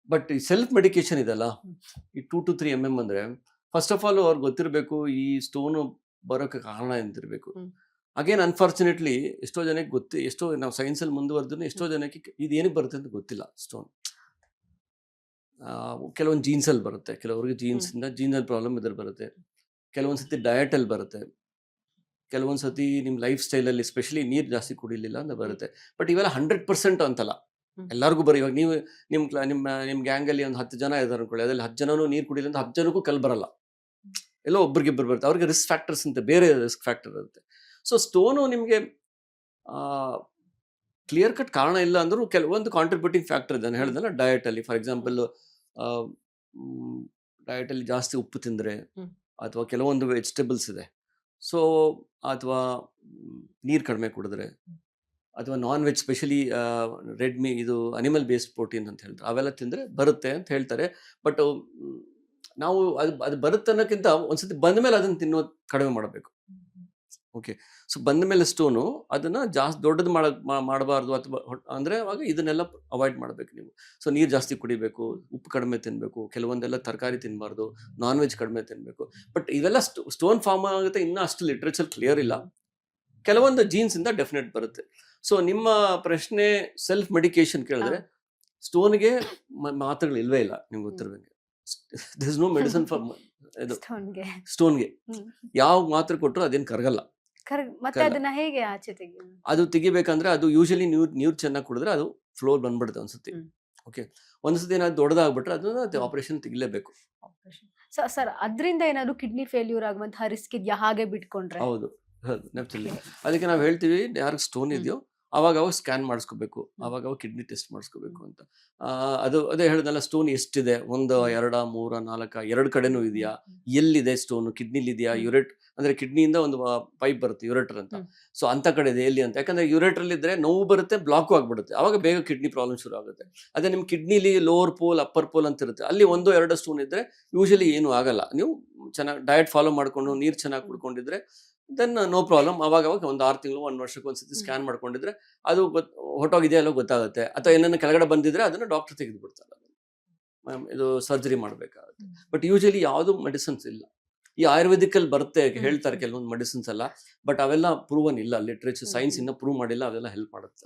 But ಈ self medication ಇದೆಲ್ಲ, ಈ 2 to 3 mm ಅಂದ್ರೆ ಫಸ್ಟ್ ಆಫ್ ಆಲ್ ಅವ್ರಿಗೆ ಗೊತ್ತಿರಬೇಕು ಈ ಸ್ಟೋನು ಬರೋಕೆ ಕಾರಣ ಎಂತಿರಬೇಕು. ಅಗೇನ್ ಅನ್ಫಾರ್ಚುನೇಟ್ಲಿ ಎಷ್ಟೋ ಜನಕ್ಕೆ ಎಷ್ಟೋ ನಾವು ಸೈನ್ಸಲ್ಲಿ ಮುಂದುವರೆದ್ರು ಎಷ್ಟೋ ಜನಕ್ಕೆ ಇದು ಏನಕ್ಕೆ ಬರುತ್ತೆ ಅಂತ ಗೊತ್ತಿಲ್ಲ. ಸ್ಟೋನ್ ಕೆಲವೊಂದು ಜೀನ್ಸಲ್ಲಿ ಬರುತ್ತೆ, ಕೆಲವರಿಗೆ ಜೀನ್ಸಲ್ಲಿ ಪ್ರಾಬ್ಲಮ್ ಇದ್ರಲ್ಲಿ ಬರುತ್ತೆ, ಕೆಲವೊಂದು ಸತಿ ಡಯಟಲ್ಲಿ ಬರುತ್ತೆ, ಕೆಲವೊಂದು ಸತಿ ನಿಮ್ಮ ಲೈಫ್ ಸ್ಟೈಲಲ್ಲಿ ಎಸ್ಪೆಷಲಿ ನೀರು ಜಾಸ್ತಿ ಕುಡಿಲಿಲ್ಲ ಅಂತ ಬರುತ್ತೆ. ಬಟ್ ಇವೆಲ್ಲ 100% ಅಂತಲ್ಲ, ಎಲ್ಲರಿಗೂ ಬರೋ. ಇವಾಗ ನೀವು ನಿಮ್ಮ ಗ್ಯಾಂಗಲ್ಲಿ ಒಂದು 10 ಜನ ಇದ್ದಾರೆ ಅನ್ಕೊಳ್ಳಿ, ಅದ್ರಲ್ಲಿ 10 ಜನನೂ ನೀರು ಕುಡಿಲಿಲ್ಲ ಅಂತ 10 ಜನಕ್ಕೂ ಕಲ್ ಬರಲ್ಲ, ಎಲ್ಲೋ ಒಬ್ರಿಗಿಬ್ಬರು ಬರುತ್ತೆ. ಅವ್ರಿಗೆ ರಿಸ್ಕ್ ಫ್ಯಾಕ್ಟರ್ಸ್ ಅಂತ ಬೇರೆ ರಿಸ್ಕ್ ಫ್ಯಾಕ್ಟರ್ ಇರುತ್ತೆ. ಸೊ ಸ್ಟೋನು ನಿಮಗೆ ಕ್ಲಿಯರ್ ಕಟ್ ಕಾರಣ ಇಲ್ಲ ಅಂದರೂ ಕೆಲವೊಂದು ಕಾಂಟ್ರಿಬ್ಯೂಟಿಂಗ್ ಫ್ಯಾಕ್ಟರ್ ಇದೆ. ನಾನು ಹೇಳಿದಲ್ಲ ಡಯಟಲ್ಲಿ, ಫಾರ್ ಎಕ್ಸಾಂಪಲ್ ಡಯಟಲ್ಲಿ ಜಾಸ್ತಿ ಉಪ್ಪು ತಿಂದರೆ, ಅಥವಾ ಕೆಲವೊಂದು ವೆಜಿಟೇಬಲ್ಸ್ ಇದೆ, ಸೊ ಅಥವಾ ನೀರು ಕಡಿಮೆ ಕುಡಿದ್ರೆ, ಅಥವಾ non veg specially red me ಇದು ಅನಿಮಲ್ ಬೇಸ್ಡ್ ಪ್ರೋಟೀನ್ ಅಂತ ಹೇಳ್ತಾರೆ, ಅವೆಲ್ಲ ತಿಂದರೆ ಬರುತ್ತೆ ಅಂತ ಹೇಳ್ತಾರೆ. ಬಟ್ ನಾವು ಅದು ಬರುತ್ತೆ ಅನ್ನೋಕ್ಕಿಂತ ಒಂದ್ಸತಿ ಬಂದ ಮೇಲೆ ಅದನ್ನು ತಿನ್ನೋದು ಕಡಿಮೆ ಮಾಡಬೇಕು. ಓಕೆ, ಸೊ ಬಂದ ಮೇಲೆ ಸ್ಟೋನು ಅದನ್ನು ಜಾಸ್ತಿ ದೊಡ್ಡದು ಮಾಡಬಾರ್ದು, ಅಥವಾ ಅಂದರೆ ಅವಾಗ ಇದನ್ನೆಲ್ಲ ಅವಾಯ್ಡ್ ಮಾಡಬೇಕು ನೀವು. ಸೊ ನೀರು ಜಾಸ್ತಿ ಕುಡಿಬೇಕು, ಉಪ್ಪು ಕಡಿಮೆ ತಿನ್ನಬೇಕು, ಕೆಲವೊಂದೆಲ್ಲ ತರಕಾರಿ ತಿನ್ನಬಾರ್ದು, ನಾನ್ ವೆಜ್ ಕಡಿಮೆ ತಿನ್ನಬೇಕು. ಬಟ್ ಇವೆಲ್ಲ ಸ್ಟೋನ್ ಫಾರ್ಮ್ ಆಗುತ್ತೆ, ಇನ್ನೂ ಅಷ್ಟು ಲಿಟ್ರೇಚರ್ ಕ್ಲಿಯರ್ ಇಲ್ಲ. ಕೆಲವೊಂದು ಜೀನ್ಸಿಂದ ಡೆಫಿನೆಟ್ ಬರುತ್ತೆ. ಸೊ ನಿಮ್ಮ ಪ್ರಶ್ನೆ ಸೆಲ್ಫ್ ಮೆಡಿಕೇಶನ್ ಕೇಳಿದ್ರೆ, ಸ್ಟೋನ್ಗೆ ಮಾತ್ರೆಗಳು ಇಲ್ವೇ ಇಲ್ಲ. ನಿಮ್ಗೆ ಗೊತ್ತಿರಬೇಕು, this is no medicine for ಇದು ಸ್ಟೋನ್ಗೆ. ಯಾವ ಮಾತ್ರೆ ಕೊಟ್ಟರು ಅದೇನು ಕರಗಲ್ಲ. ಮತ್ತೆ ಅದನ್ನ ಹೇಗೆ ಆಚೆ ತೆಗೆಯೋದು? ಅದು ತೆಗಿಬೇಕಂದ್ರೆ ಅದು ಯೂಶಲಿ ನೀರು ಚೆನ್ನಾಗಿ ಕುಡಿದ್ರೆ ಅದು ಫ್ಲೋ ಬಂದ್ಬಿಡುತ್ತೆ ಒಂದ್ಸತಿ. ಓಕೆ, ಒಂದ್ಸತಿ ಏನಾದ್ರು ದೊಡ್ಡದಾಗ್ಬಿಟ್ರೆ ಅದನ್ನ ಆಪರೇಷನ್ ತೆಗಿಲೇಬೇಕು. ಸರ್, ಅದರಿಂದ ಏನಾದ್ರು ಕಿಡ್ನಿ ಫೇಲ್ಯೂರ್ ಆಗುವಂತಹ ರಿಸ್ಕ್ ಇದೆಯಾ ಹಾಗೆ ಬಿಟ್ಕೊಂಡ್ರೆ? ಹೌದು, ಅದಕ್ಕೆ ನಾವು ಹೇಳ್ತೀವಿ, ಯಾರಿಗೆ ಸ್ಟೋನ್ ಇದೆಯೋ ಅವಾಗ ಸ್ಕ್ಯಾನ್ ಮಾಡಿಸ್ಕೋಬೇಕು, ಅವಾಗ ಕಿಡ್ನಿ ಟೆಸ್ಟ್ ಮಾಡಿಸ್ಕೋಬೇಕು ಅಂತ. ಅದೇ ಹೇಳಿದ್ನಲ್ಲ, ಸ್ಟೋನ್ ಎಷ್ಟಿದೆ, 1, 2, 3, 4 ಎರಡು ಕಡೆನೂ ಇದೆಯಾ, ಎಲ್ಲಿದೆ ಸ್ಟೋನು, ಕಿಡ್ನಿಲಿ ಇದೆಯಾ, ಯುರೇಟ್ ಅಂದ್ರೆ ಕಿಡ್ನಿಯಿಂದ ಒಂದು ಪೈಪ್ ಬರುತ್ತೆ ಯುರೇಟರ್ ಅಂತ, ಸೊ ಅಂತ ಕಡೆ ಇದೆ ಎಲ್ಲಿ ಅಂತ. ಯಾಕಂದ್ರೆ ಯುರೇಟರ್ ಇದ್ರೆ ನೋವು ಬರುತ್ತೆ, ಬ್ಲಾಕು ಆಗ್ಬಿಡುತ್ತೆ, ಅವಾಗ ಬೇಗ ಕಿಡ್ನಿ ಪ್ರಾಬ್ಲಮ್ ಶುರು ಆಗುತ್ತೆ. ಅದೇ ನಿಮ್ಮ ಕಿಡ್ನಿಲಿ ಲೋವರ್ ಪೋಲ್ ಅಪ್ಪರ್ ಪೋಲ್ ಅಂತ ಇರುತ್ತೆ, ಅಲ್ಲಿ 1, 2 ಸ್ಟೋನ್ ಇದ್ರೆ ಯೂಶಲಿ ಏನು ಆಗಲ್ಲ. ನೀವು ಚೆನ್ನಾಗಿ ಡಯಟ್ ಫಾಲೋ ಮಾಡ್ಕೊಂಡು ನೀರು ಚೆನ್ನಾಗಿ ಕುಡ್ಕೊಂಡಿದ್ರೆ ದೆನ್ ನೋ ಪ್ರಾಬ್ಲಮ್. ಅವಾಗ ಒಂದು 6 ತಿಂಗಳು 1 ವರ್ಷಕ್ಕೆ ಒಂದ್ಸತಿ ಸ್ಕ್ಯಾನ್ ಮಾಡ್ಕೊಂಡಿದ್ರೆ ಅದು ಹೊಟ್ಟೋಗಿದೆಯಾ ಅಲ್ಲೋ ಗೊತ್ತಾಗುತ್ತೆ. ಅಥವಾ ಏನೇನು ಕೆಳಗಡೆ ಬಂದಿದ್ರೆ ಅದನ್ನು ಡಾಕ್ಟರ್ ತೆಗೆದು ಬಿಡ್ತಾರೆ, ಇದು ಸರ್ಜರಿ ಮಾಡಬೇಕಾಗುತ್ತೆ. ಬಟ್ ಯೂಶಲಿ ಯಾವುದು ಮೆಡಿಸಿನ್ಸ್ ಇಲ್ಲ. ಈ ಆಯುರ್ವೇದಿಕಲ್ಲಿ ಬರುತ್ತೆ ಹೇಳ್ತಾರೆ ಕೆಲವೊಂದು ಮೆಡಿಸಿನ್ಸ್ ಎಲ್ಲ, ಬಟ್ ಅವೆಲ್ಲ ಪ್ರೂವನ್ ಇಲ್ಲ, ಲಿಟ್ರೇಚರ್ ಸೈನ್ಸ್ ಇನ್ನೂ ಪ್ರೂವ್ ಮಾಡಿಲ್ಲ, ಅವೆಲ್ಲ ಹೆಲ್ಪ್ ಮಾಡುತ್ತೆ.